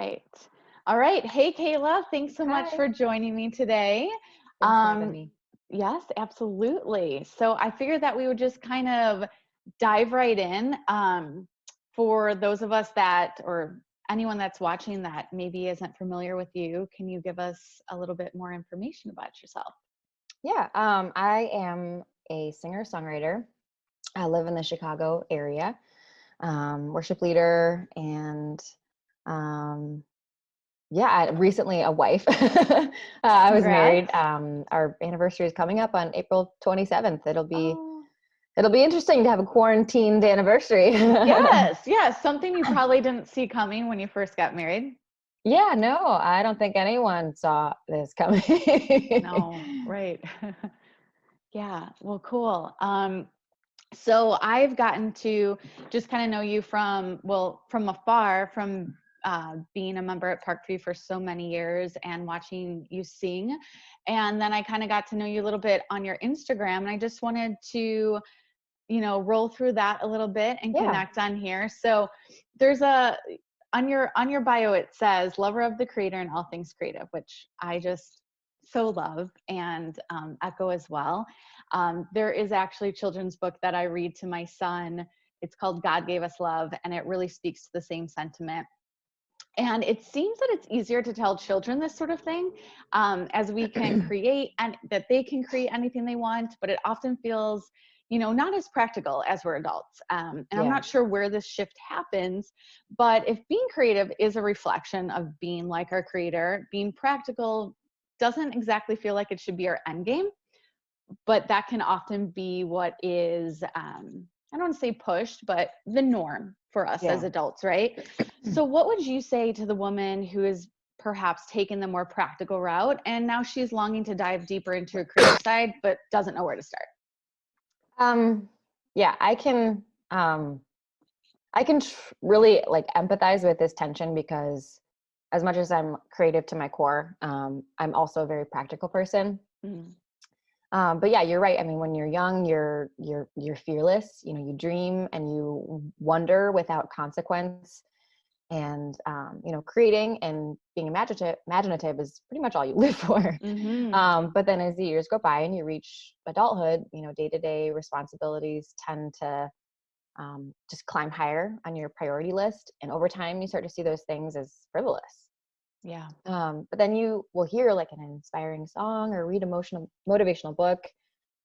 right. All right. Hey, Kayla, thanks so much Hi. for joining me today. Thanks for having Um, me. yes, absolutely. So I figured that we would just kind of dive right in. For those of us that, or anyone that's watching that maybe isn't familiar with you, can you give us a little bit more information about yourself? Yeah, I am a singer-songwriter. I live in the Chicago area, worship leader, and um, yeah, recently a wife. I was Congrats. married. Our anniversary is coming up on April 27th. Oh, It'll be interesting to have a quarantined anniversary. yes, yes. Something you probably didn't see coming when you first got married. Yeah, no, I don't think anyone saw this coming. No, right. Yeah, well, cool. So I've gotten to just kind of know you from afar, from being a member at Parkview for so many years and watching you sing. And then I kind of got to know you a little bit on your Instagram. And I just wanted to, roll through that a little bit and Yeah. connect on here. So there's on your bio, it says lover of the creator and all things creative, which I just so love and echo as well. There is actually a children's book that I read to my son. It's called God Gave Us Love, and it really speaks to the same sentiment. And it seems that it's easier to tell children this sort of thing, as we can create and that they can create anything they want, but it often feels, not as practical as we're adults. And I'm Yeah. not sure where this shift happens, but if being creative is a reflection of being like our creator, being practical doesn't exactly feel like it should be our end game, but that can often be what is, I don't want to say pushed, but the norm for us as Yeah. adults, right? So what would you say to the woman who is perhaps taken the more practical route and now she's longing to dive deeper into a creative side but doesn't know where to start? Um, yeah, I can really like empathize with this tension because as much as I'm creative to my core, I'm also a very practical person. Mm, But yeah, you're right. I mean, when you're young, you're fearless. You know, you dream and you wonder without consequence. And creating and being imaginative is pretty much all you live for. mm-hmm. But then as the years go by and you reach adulthood, day-to-day responsibilities tend to just climb higher on your priority list. And over time, you start to see those things as frivolous. Yeah. But then you will hear like an inspiring song or read motivational book,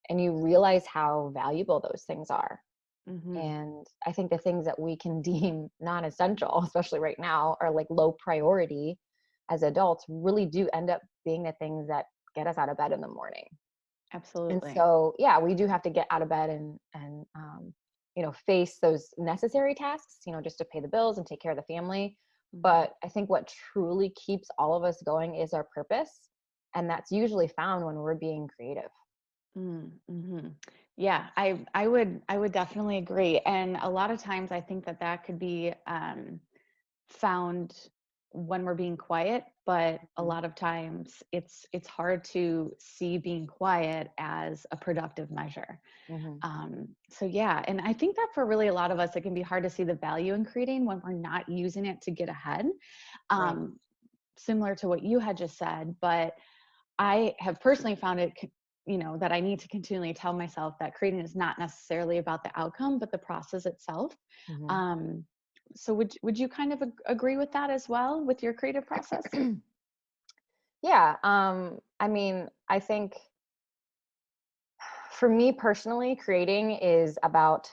and you realize how valuable those things are. Mm-hmm. And I think the things that we can deem non-essential, especially right now, are like low priority as adults, really do end up being the things that get us out of bed in the morning. And Absolutely. so, yeah, we do have to get out of bed and face those necessary tasks, just to pay the bills and take care of the family. Mm-hmm. But I think what truly keeps all of us going is our purpose, and that's usually found when we're being creative. Mm-hmm. Yeah, I would definitely agree. And a lot of times I think that could be found when we're being quiet, but a Mhm. lot of times it's hard to see being quiet as a productive measure. Mhm. So yeah, and I think that for really a lot of us, it can be hard to see the value in creating when we're not using it to get ahead. Right. Um, Similar to what you had just said, but I have personally found it, that I need to continually tell myself that creating is not necessarily about the outcome, but the process itself. Mhm. Um, so would you kind of agree with that as well with your creative process? Yeah. I mean, I think for me personally, creating is about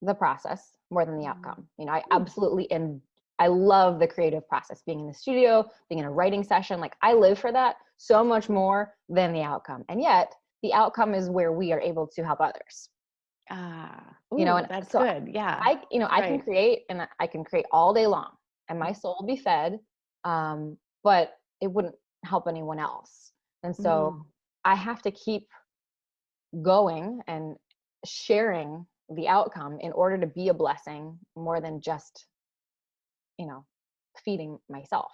the process more than the Mhm. outcome. I Mm, absolutely and I love the creative process, being in the studio, being in a writing session. Like I live for that so much more than the outcome. And yet, the outcome is where we are able to help others. ooh, And that's so good. Yeah, I can right. create and I can create all day long, and my soul will be fed, but it wouldn't help anyone else. And so Mm, I have to keep going and sharing the outcome in order to be a blessing more than just, you know, feeding myself.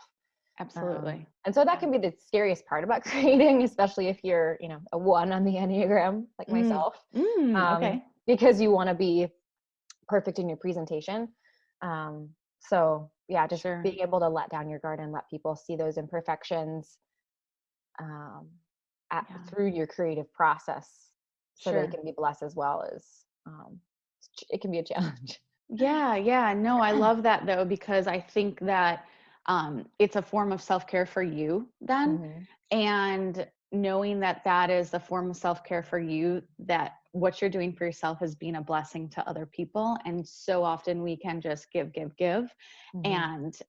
absolutely. And so that Yeah. can be the scariest part about creating, especially if you're, a one on the Enneagram like Mm, myself, okay. because you want to be perfect in your presentation. So yeah, just Sure. being able to let down your guard and let people see those imperfections um, Yeah. through your creative process, so they Sure. can be blessed as well as it can be a challenge. Yeah, yeah. No, I love that though, because I think that it's a form of self-care for you then. Hmm. And knowing that that is a form of self-care for you, that what you're doing for yourself is being a blessing to other people. And so often we can just give, give, give. Hmm. And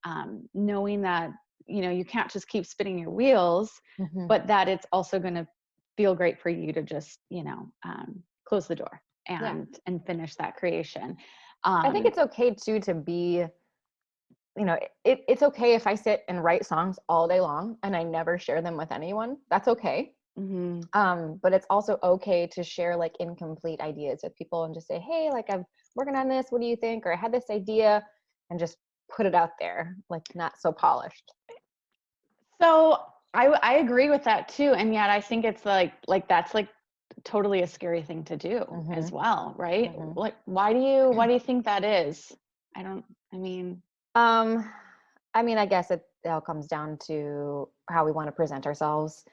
knowing that, you can't just keep spinning your wheels, Hmm. but that it's also going to feel great for you to just, close the door Yeah, and finish that creation. I think Um, it's okay too to be, it's okay if I sit and write songs all day long and I never share them with anyone. That's okay. mhm. But it's also okay to share like incomplete ideas with people and just say, hey, like I'm working on this, what do you think? Or I had this idea, and just put it out there, like not so polished. So I agree with that too, and yet I think it's like that's like totally a scary thing to do Hmm. as well, right? Hmm. Like why do you think that is? I don't. I mean, Um, I mean, I guess it all comes down to how we want to present ourselves.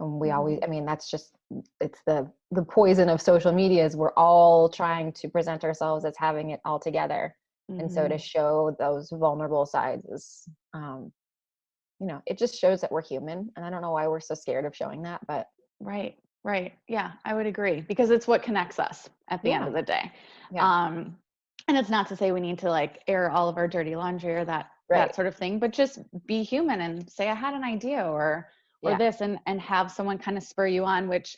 And we always, mhm, I mean, that's just, it's the poison of social media is we're all trying to present ourselves as having it all together. And so to mhm. show those vulnerable sides is, it just shows that we're human. And I don't know why we're so scared of showing that, but Right, right. Yeah, I would agree because it's what connects us at the end yeah, of the day. yeah, Um, and it's not to say we need to like air all of our dirty laundry or that right. sort of thing, but just be human and say I had an idea or Yeah. this and have someone kind of spur you on, which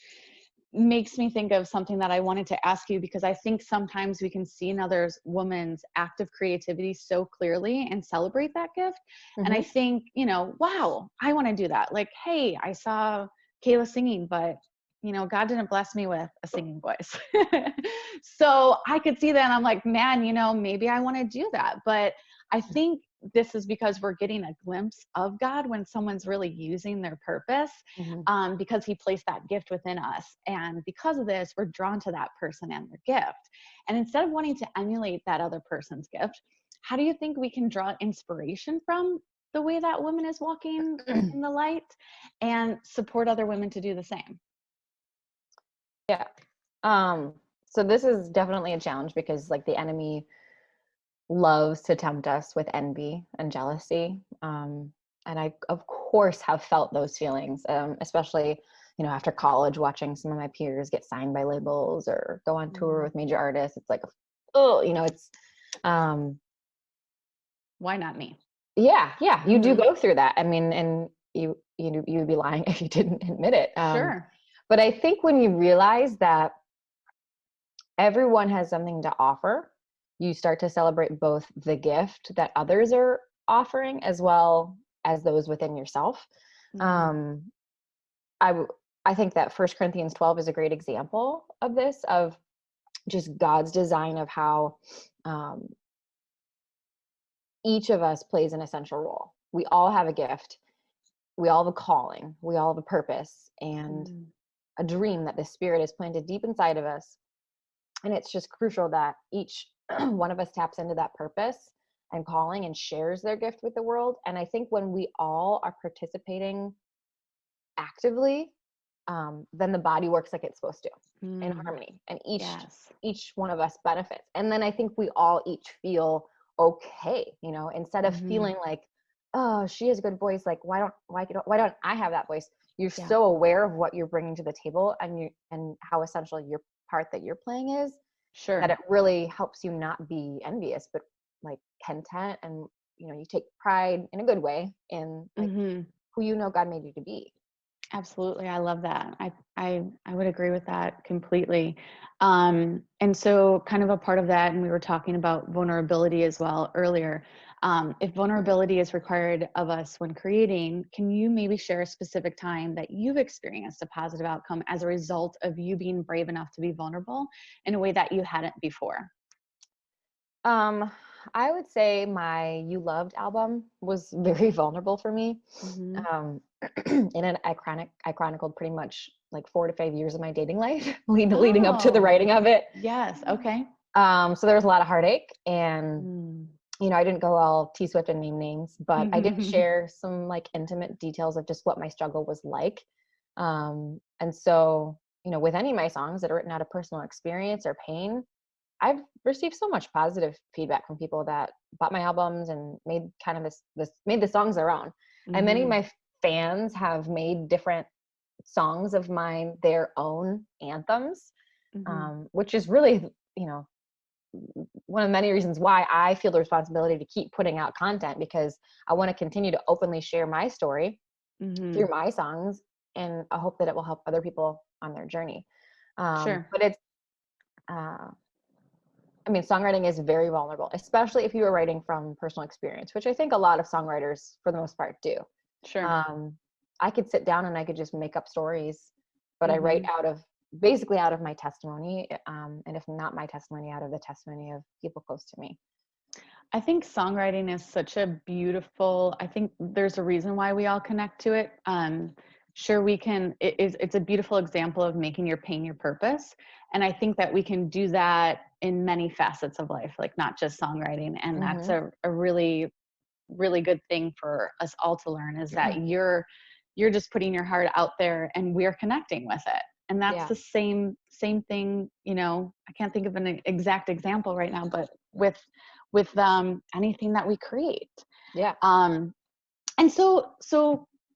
makes me think of something that I wanted to ask you because I think sometimes we can see another woman's act of creativity so clearly and celebrate that gift. And I Hmm. think, wow, I want to do that. Like, hey, I saw Kayla singing, but God didn't bless me with a singing voice. So I could see that and I'm like, man, maybe I want to do that. But I think this is because we're getting a glimpse of God when someone's really using their purpose, Hmm. because he placed that gift within us. And because of this, we're drawn to that person and their gift. And instead of wanting to emulate that other person's gift, how do you think we can draw inspiration from the way that woman is walking in the light and support other women to do the same? Yeah. Um, so this is definitely a challenge because like the enemy loves to tempt us with envy and jealousy. And I, of course, have felt those feelings, especially, after college, watching some of my peers get signed by labels or go on tour Mhm. with major artists. It's like, oh, um, Why not me? yeah, yeah, you do Hmm. go through that. I mean, and you would be lying if you didn't admit it. Sure. But I think when you realize that everyone has something to offer, you start to celebrate both the gift that others are offering as well as those within yourself. Hmm. um i w- I think that First Corinthians 12 is a great example of this, of just God's design of how um, each of us plays an essential role. We all have a gift, we all have a calling, we all have a purpose and Hmm. a dream that the Spirit has planted deep inside of us. And it's just crucial that each one of us taps into that purpose and calling and shares their gift with the world. And I think when we all are participating actively, then the body works like it's supposed to, in Mm. harmony, and Yes. each one of us benefits. And then I think we all each feel okay, instead of Hmm. feeling like, oh, she has a good voice, like why don't I have that voice? You're Yeah. so aware of what you're bringing to the table, and how essential your part that you're playing is, that Sure. it really helps you not be envious, but like content, and you take pride in a good way in like Hmm. who God made you to be. Absolutely. I love that. I would agree with that completely. And so kind of a part of that, and we were talking about vulnerability as well earlier. If vulnerability is required of us when creating, can you maybe share a specific time that you've experienced a positive outcome as a result of you being brave enough to be vulnerable in a way that you hadn't before? Um, I would say my You Loved album was very vulnerable for me. Hmm. Um, I chronicled pretty much like 4 to 5 years of my dating life, leading up to the Oh, writing of it. yes. Okay. So there was a lot of heartache, and Mm. I didn't go all T Swift and name names, but I did share some like intimate details of just what my struggle was like. And so, with any of my songs that are written out of personal experience or pain, I've received so much positive feedback from people that bought my albums and made kind of made the songs their own. And many of my fans have made different songs of mine their own anthems, which is really, one of the many reasons why I feel the responsibility to keep putting out content, because I want to continue to openly share my story through my songs, and I hope that it will help other people on their journey. Sure. But it's, songwriting is very vulnerable, especially if you are writing from personal experience, which I think a lot of songwriters, for the most part, do. Sure. I could sit down and I could just make up stories, but I write basically out of my testimony, and if not my testimony, out of the testimony of people close to me. I think songwriting is such a beautiful, I think there's a reason why we all connect to it. Sure, it's a beautiful example of making your pain your purpose. And I think that we can do that in many facets of life, like not just songwriting. And that's a really, really good thing for us all to learn, is that you're just putting your heart out there and we're connecting with it. And that's the same thing, I can't think of an exact example right now, but with anything that we create. Yeah. And so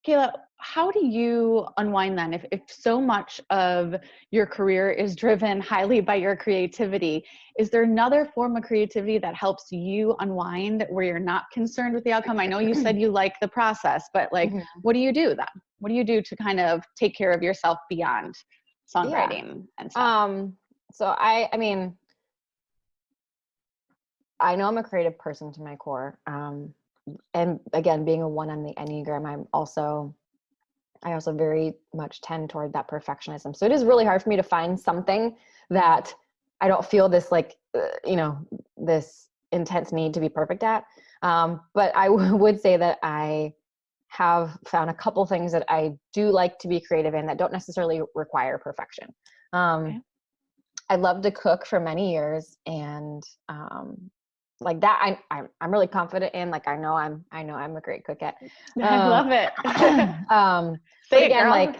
Kayla, how do you unwind then? If so much of your career is driven highly by your creativity, is there another form of creativity that helps you unwind where you're not concerned with the outcome? I know you said you like the process, but like, what do you do then? What do you do to kind of take care of yourself beyond songwriting and stuff? So I know I'm a creative person to my core. And again, being a 1 on the Enneagram, I also very much tend toward that perfectionism. So it is really hard for me to find something that I don't feel this like, this intense need to be perfect at. But I would say that I have found a couple things that I do like to be creative in that don't necessarily require perfection. I loved to cook for many years, and like that I'm really confident in. Like I know I'm a great cook at. I love it. But again, like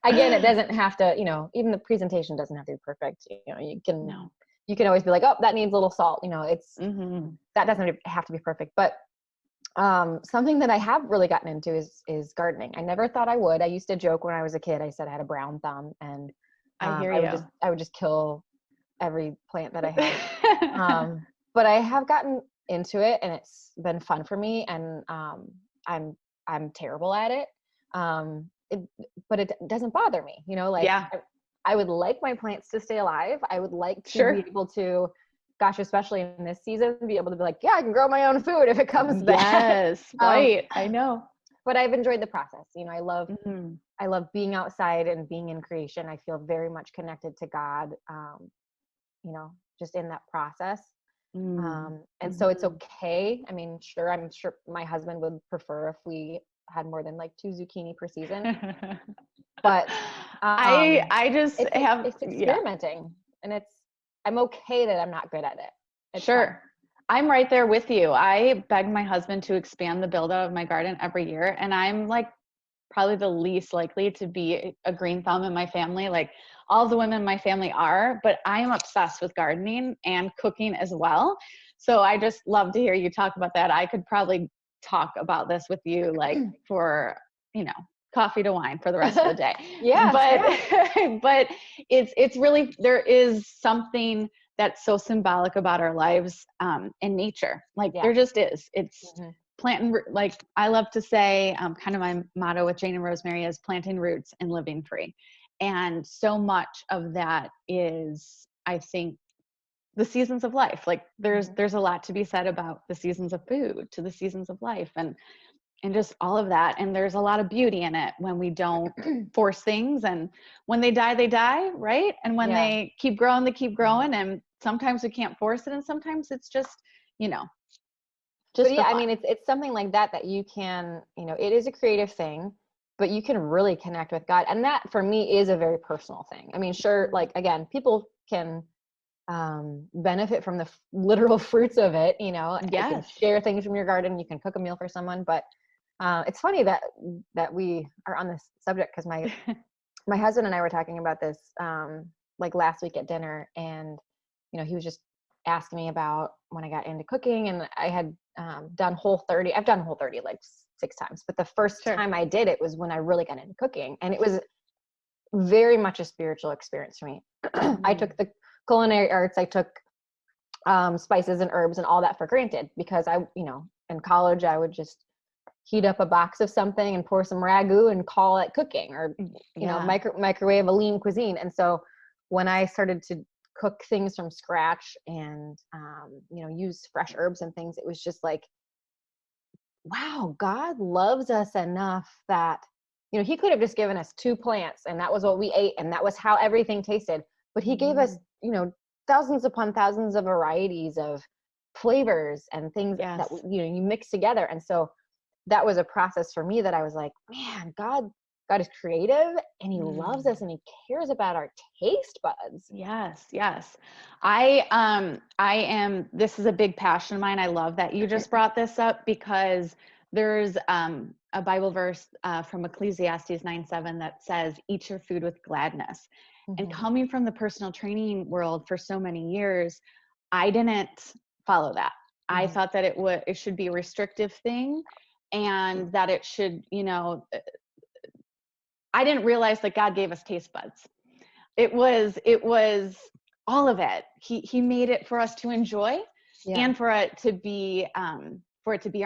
again, it doesn't have to, even the presentation doesn't have to be perfect. You can always be like, oh, that needs a little salt. It's that doesn't have to be perfect. But something that I have really gotten into is gardening. I never thought I would. I used to joke when I was a kid. I said I had a brown thumb, and I would just kill every plant that I had. But I have gotten into it, and it's been fun for me. And I'm terrible at it. But it doesn't bother me. I would like my plants to stay alive. I would like to be able to, gosh, especially in this season, be able to be like, yeah, I can grow my own food if it comes back. Yes, right. I know. But I've enjoyed the process. I love being outside and being in creation. I feel very much connected to God, just in that process. And so it's okay. I'm sure my husband would prefer if we had more than like 2 zucchini per season. But it's experimenting, and I'm okay that I'm not good at it. It's sure. fun. I'm right there with you. I beg my husband to expand the build out of my garden every year, and I'm like probably the least likely to be a green thumb in my family. Like all the women in my family are, but I am obsessed with gardening and cooking as well. So I just love to hear you talk about that. I could probably talk about this with you like for, coffee to wine for the rest of the day. But it's really, there is something that's so symbolic about our lives in nature. Like there just is. It's planting, like I love to say, kind of my motto with Jane and Rosemary is planting roots and living free. And so much of that is, I think, the seasons of life. Like there's a lot to be said about the seasons of food, to the seasons of life, and just all of that. And there's a lot of beauty in it when we don't force things, and when they die, right? And when they keep growing, they keep growing. And sometimes we can't force it, and sometimes it's just, but yeah, it's something like that you can, it is a creative thing, but you can really connect with God. And that for me is a very personal thing. Sure, like again, people can benefit from the literal fruits of it. You know, you can Yes. share things from your garden. You can cook a meal for someone. But it's funny that we are on this subject, because my husband and I were talking about this like last week at dinner, and he was just asking me about when I got into cooking, and I had done Whole30. I've done Whole30 like 6 times, but the first Sure. time I did it was when I really got into cooking, and it was very much a spiritual experience for me. I took the culinary arts. I took spices and herbs and all that for granted, because in college I would just heat up a box of something and pour some ragu and call it cooking, or microwave a lean cuisine. And so when I started to cook things from scratch and use fresh herbs and things, it was just like, wow, God loves us enough that he could have just given us 2 plants and that was what we ate and that was how everything tasted, but he gave us thousands upon thousands of varieties of flavors and things that you mix together. And so that was a process for me that I was like, man, God is creative and he loves us and he cares about our taste buds. Yes. This is a big passion of mine. I love that you just brought this up, because there's a Bible verse from Ecclesiastes 9:7 that says, eat your food with gladness. And coming from the personal training world for so many years, I didn't follow that. I thought that it should be a restrictive thing, and that it should, I didn't realize that God gave us taste buds. It was all of it. He made it for us to enjoy, and for it to be our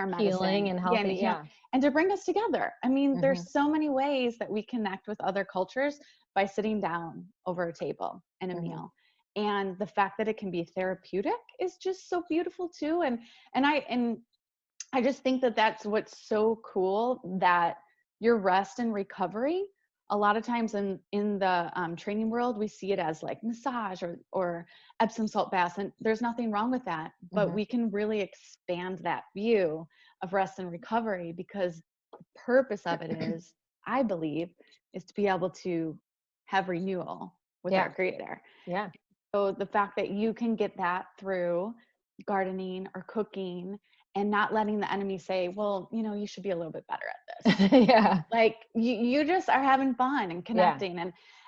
medicine, healing and healthy, and to bring us together. I mean, there's so many ways that we connect with other cultures by sitting down over a table and a meal. And the fact that it can be therapeutic is just so beautiful too. And I just think that that's what's so cool, that your rest and recovery, a lot of times in the training world, we see it as like massage or Epsom salt baths, and there's nothing wrong with that. But we can really expand that view of rest and recovery, because the purpose of it is, I believe, is to be able to have renewal with our Creator. Yeah. So the fact that you can get that through gardening or cooking, and not letting the enemy say, well, you should be a little bit better at this. Like you just are having fun and connecting,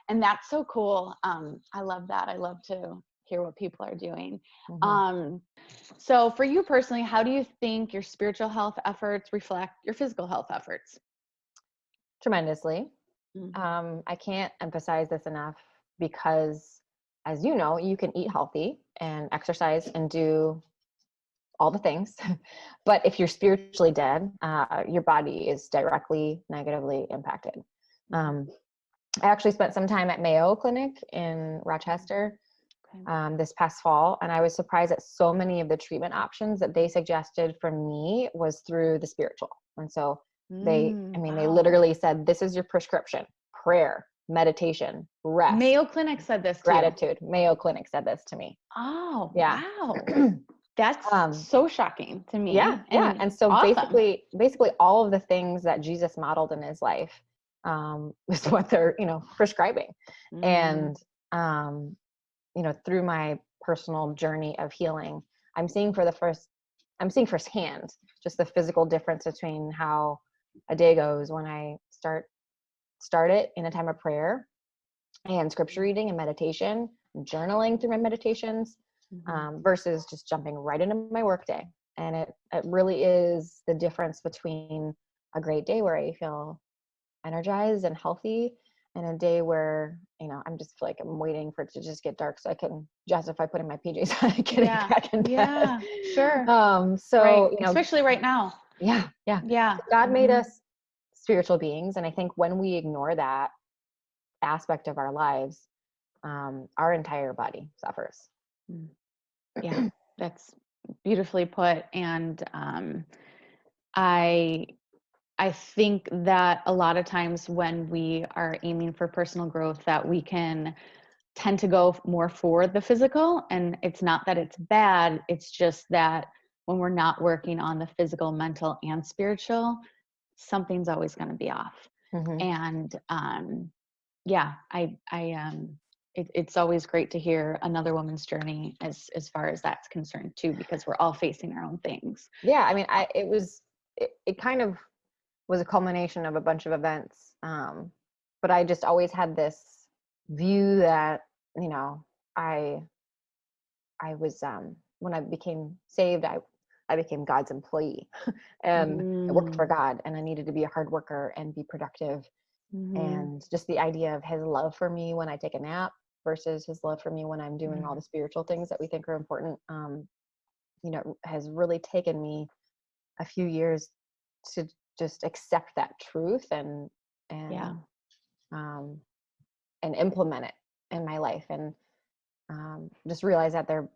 and that's so cool. I love that. I love to hear what people are doing. So for you personally, how do you think your spiritual health efforts reflect your physical health efforts? Tremendously. I can't emphasize this enough, because as you know, you can eat healthy and exercise and do all the things, but if you're spiritually dead, your body is directly negatively impacted. I actually spent some time at Mayo Clinic in Rochester this past fall, and I was surprised at so many of the treatment options that they suggested for me was through the spiritual. And so they literally said, this is your prescription: prayer, meditation, rest. Mayo Clinic said this too. Gratitude. Mayo Clinic said this to me. Oh, yeah. Wow. That's so shocking to me. Yeah. And so basically all of the things that Jesus modeled in his life is what they're, prescribing. And, through my personal journey of healing, I'm seeing firsthand just the physical difference between how a day goes when I start it in a time of prayer and scripture reading and meditation, and journaling through my meditations, versus just jumping right into my workday. And it really is the difference between a great day where I feel energized and healthy, and a day where, I'm just like, I'm waiting for it to just get dark so I can justify putting my PJs on and getting back in bed. Yeah, sure. So, especially right now. Yeah. So God made us spiritual beings. And I think when we ignore that aspect of our lives, our entire body suffers. Yeah, that's beautifully put. And I think that a lot of times when we are aiming for personal growth, that we can tend to go more for the physical. And it's not that it's bad. It's just that when we're not working on the physical, mental, and spiritual, something's always going to be off. And it's always great to hear another woman's journey as far as that's concerned too, because we're all facing our own things. Yeah. I mean, it kind of was a culmination of a bunch of events. But I just always had this view that, you know, I was, when I became saved, I became God's employee and I worked for God, and I needed to be a hard worker and be productive. And just the idea of his love for me when I take a nap versus his love for me when I'm doing all the spiritual things that we think are important, you know, has really taken me a few years to just accept that truth and Yeah. um, and implement it in my life, and just realize that they're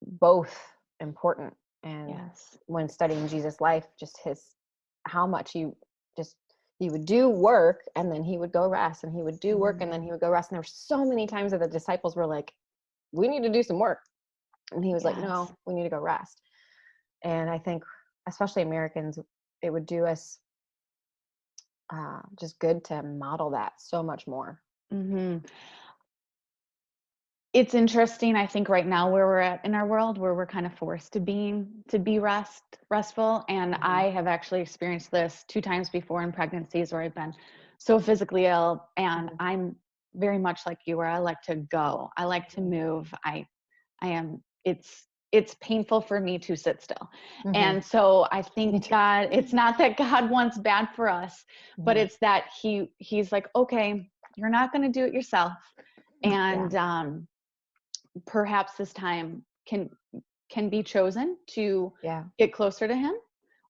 both important. And Yes. when studying Jesus' life, just how much he would do work and then he would go rest, and he would do work and then he would go rest. And there were so many times that the disciples were like, we need to do some work. And he was like, no, Yes. we need to go rest. And I think, especially Americans, it would do us just good to model that so much more. It's interesting, I think, right now where we're at in our world, where we're kind of forced to be restful. And I have actually experienced this 2 times before in pregnancies where I've been so physically ill, and I'm very much like you, where I like to go. I like to move. I am, it's painful for me to sit still. And so I think God, it's not that God wants bad for us, but it's that he's like, okay, you're not going to do it yourself. And perhaps this time can be chosen to get closer to him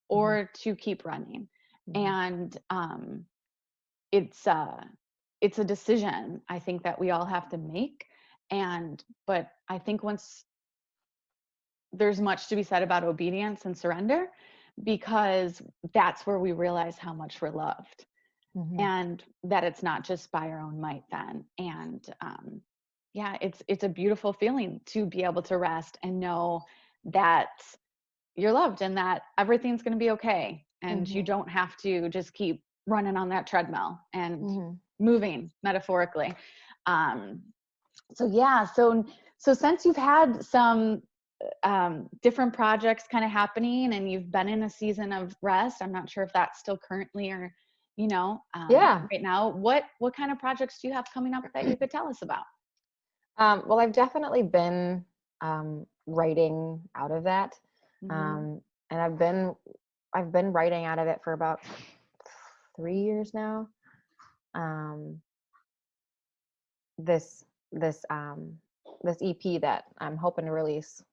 or to keep running. And it's a decision, I think, that we all have to make. But I think once, there's much to be said about obedience and surrender, because that's where we realize how much we're loved, and that it's not just by our own might then. And yeah, it's a beautiful feeling to be able to rest and know that you're loved and that everything's going to be okay, and you don't have to just keep running on that treadmill and moving, metaphorically. So yeah, so since you've had some different projects kind of happening and you've been in a season of rest, I'm not sure if that's still currently, or right now, what kind of projects do you have coming up that you could tell us about? Well, I've definitely been writing out of that, and I've been writing out of it for about 3 years now. This EP that I'm hoping to release,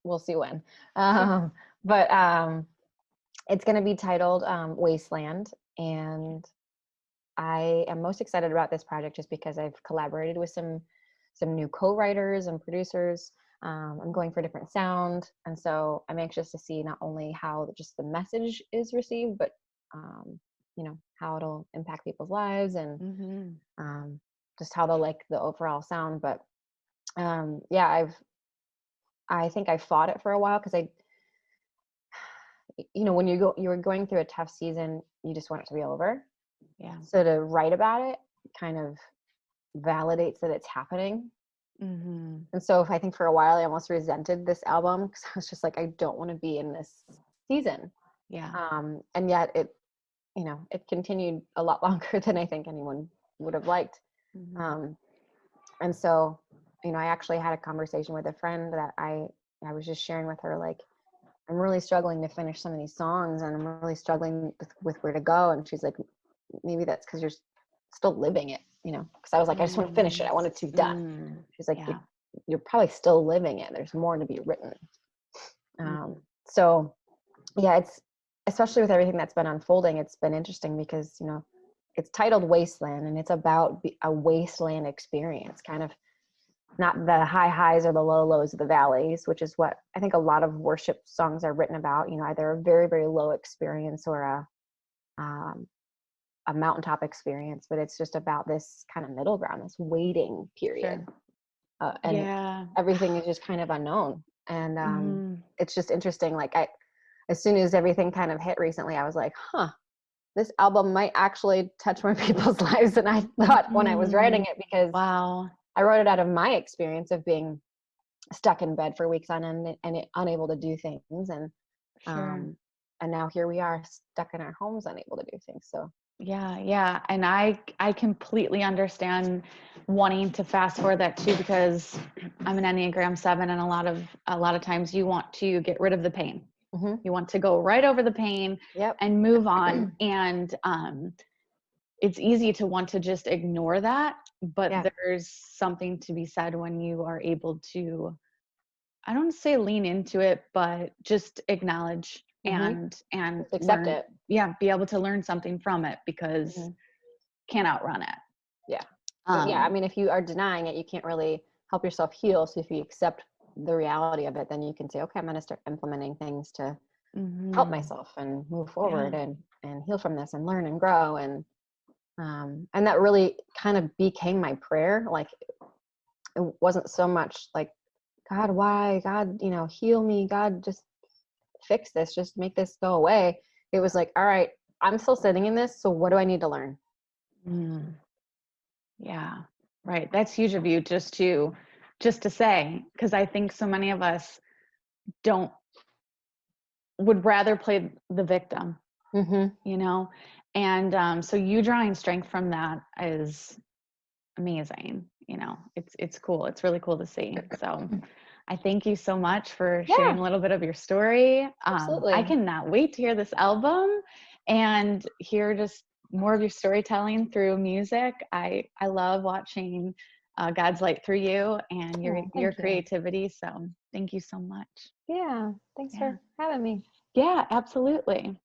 we'll see when, but it's going to be titled Wasteland, and I am most excited about this project just because I've collaborated with some new co-writers and producers. I'm going for different sound, and so I'm anxious to see not only how just the message is received, but how it'll impact people's lives, and just how they'll like the overall sound. But I think I fought it for a while, because when you're going through a tough season, you just want it to be over. Yeah. So to write about it kind of validates that it's happening. And so I think for a while I almost resented this album, because I was just like, I don't want to be in this season. Yeah. And yet it continued a lot longer than I think anyone would have liked. And so, I actually had a conversation with a friend that I was just sharing with her, like, I'm really struggling to finish some of these songs, and I'm really struggling with where to go. And she's like, maybe that's because you're still living it, because I was like, I just want to finish it. I want it to be done. She's like, you're probably still living it. There's more to be written. So yeah, it's, especially with everything that's been unfolding, it's been interesting because, it's titled Wasteland, and it's about a wasteland experience, kind of not the high highs or the low lows of the valleys, which is what I think a lot of worship songs are written about, either a very, very low experience or a mountaintop experience, but it's just about this kind of middle ground, this waiting period. And everything is just kind of unknown. And it's just interesting. Like as soon as everything kind of hit recently, I was like, this album might actually touch more people's lives than I thought when I was writing it, because I wrote it out of my experience of being stuck in bed for weeks on end and unable to do things. Sure. And now here we are stuck in our homes, unable to do things. So Yeah, yeah. And I completely understand wanting to fast forward that too, because I'm an Enneagram 7, and a lot of times you want to get rid of the pain. mhm. You want to go right over the pain Yep. and move on. And it's easy to want to just ignore that, but Yeah. there's something to be said when you are able to, I don't say lean into it, but just acknowledge Mhm. and Just accept learn. it. Yeah, be able to learn something from it, because Mhm. can't outrun it. Yeah. But yeah, I Um, mean, if you are denying it, you can't really help yourself heal. So if you accept the reality of it, then you can say, okay, I'm going to start implementing things to help mhm. myself and move Yeah. forward and heal from this and learn and grow. And that really kind of became my prayer. Like it wasn't so much like, God, why? God, heal me. God, just fix this. Just make this go away. It was like, all right, I'm still sitting in this. So what do I need to learn? Mm, yeah. Right. That's huge of you, just to say, because I think so many of us don't would rather play the victim, Mm-hmm. you know? And so you drawing strength from that is amazing. It's cool. It's really cool to see. So I thank you so much for sharing Yeah, a little bit of your story. I absolutely. cannot wait to hear this album and hear just more of your storytelling through music. I love watching God's light through you and Oh, your thank you. creativity. So thank you so much. Yeah, thanks Yeah. for having me. Yeah, absolutely.